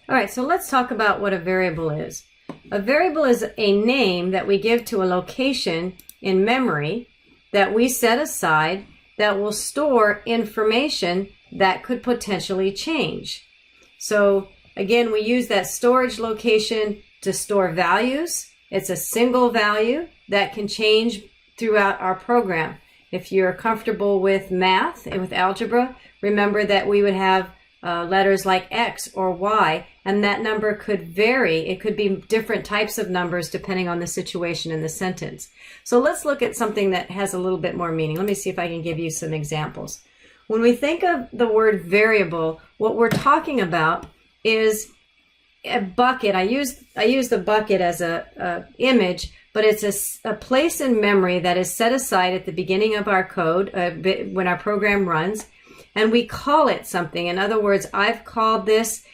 All right, so let's talk about what a variable is. A variable is a name that we give to a location in memory that we set aside that will store information that could potentially change. So again, we use that storage location to store values. It's a single value that can change throughout our program. If you're comfortable with math and with algebra, remember that we would have letters like X or Y, and that number could vary. It could be different types of numbers depending on the situation in the sentence. So let's look at something that has a little bit more meaning. Let me see if I can give you some examples. When we think of the word variable, what we're talking about is a bucket. I use the bucket as a image, but it's a place in memory that is set aside at the beginning of our code when our program runs, and we call it something. In other words, I've called this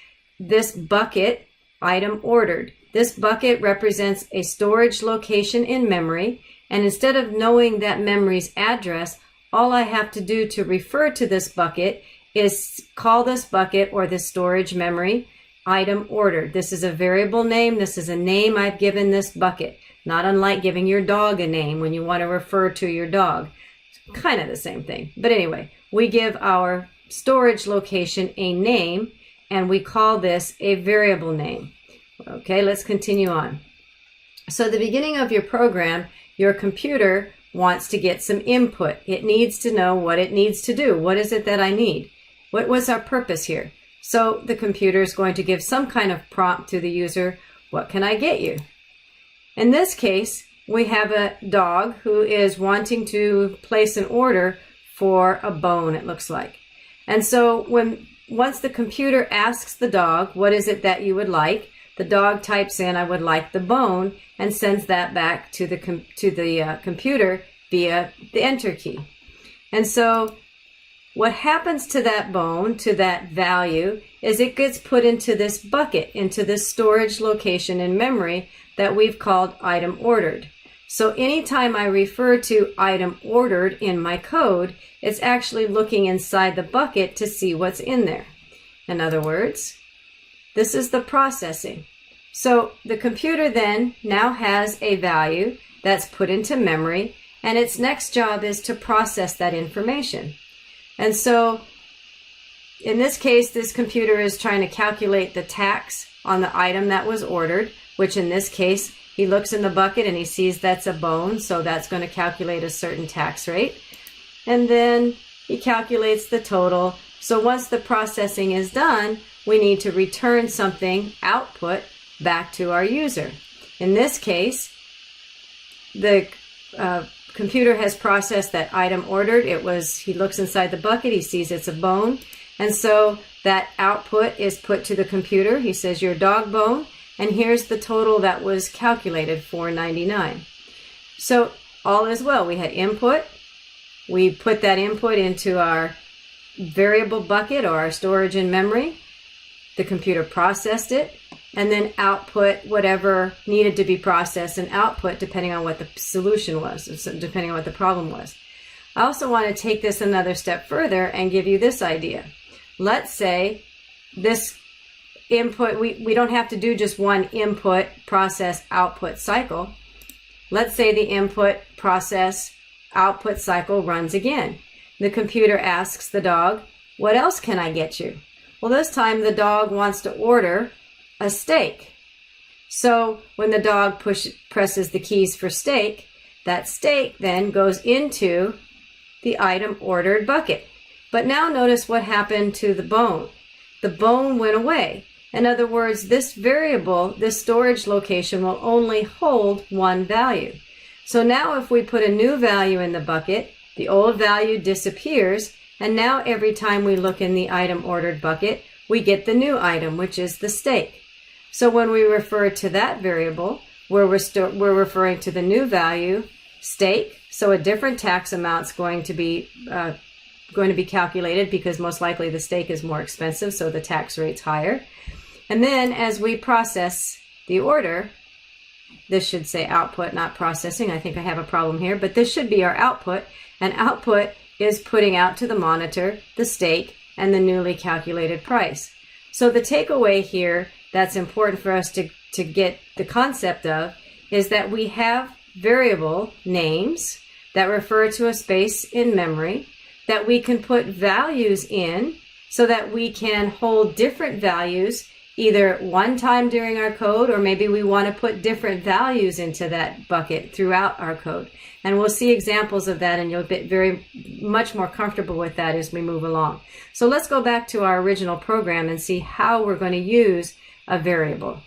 bucket item ordered. This bucket represents a storage location in memory, and instead of knowing that memory's address, all I have to do to refer to this bucket is call this bucket or this storage memory item ordered. This is a variable name. This is a name I've given this bucket. Not unlike giving your dog a name when you want to refer to your dog. It's kind of the same thing. But anyway, we give our storage location a name, and we call this a variable name. Okay, let's continue on. So at the beginning of your program, your computer wants to get some input. It needs to know what it needs to do. What is it that I need? What's our purpose here? So the computer is going to give some kind of prompt to the user. What can I get you? In this case, we have a dog who is wanting to place an order for a bone, it looks like. And so once the computer asks the dog, what is it that you would like? The dog types in, I would like the bone, and sends that back to the computer via the enter key. And so what happens to that bone, to that value, is it gets put into this bucket, into this storage location in memory that we've called item ordered. So anytime I refer to item ordered in my code, it's actually looking inside the bucket to see what's in there. In other words, this is the processing. So the computer then now has a value that's put into memory, and its next job is to process that information. And so in this case, this computer is trying to calculate the tax on the item that was ordered, which in this case, he looks in the bucket and he sees that's a bone, so that's going to calculate a certain tax rate. And then he calculates the total. So once the processing is done, we need to return something, output, back to our user. In this case, the computer has processed that item ordered. He looks inside the bucket, he sees it's a bone, and so that output is put to the computer. He says, your dog bone, and here's the total that was calculated, $4.99. So all is well. We had input. We put that input into our variable bucket or our storage in memory. The computer processed it, and then output whatever needed to be processed and output depending on what the solution was, depending on what the problem was. I also want to take this another step further and give you this idea. Let's say this input, we don't have to do just one input, process, output cycle. Let's say the input, process, output cycle runs again. The computer asks the dog, what else can I get you? Well, this time the dog wants to order a steak. So when the dog presses the keys for steak, that steak then goes into the item ordered bucket. But now notice what happened to the bone. The bone went away. In other words, this variable, this storage location, will only hold one value. So now if we put a new value in the bucket, the old value disappears, and now every time we look in the item ordered bucket, we get the new item, which is the steak. So when we refer to that variable, we're referring to the new value, steak. So a different tax amount's going to be calculated because most likely the steak is more expensive, so the tax rate's higher. And then as we process the order, this should say output, not processing. I think I have a problem here, but this should be our output. And output is putting out to the monitor the steak and the newly calculated price. So the takeaway here that's important for us to get the concept of is that we have variable names that refer to a space in memory that we can put values in so that we can hold different values either one time during our code, or maybe we want to put different values into that bucket throughout our code. And we'll see examples of that, and you'll get very much more comfortable with that as we move along. So let's go back to our original program and see how we're going to use a variable.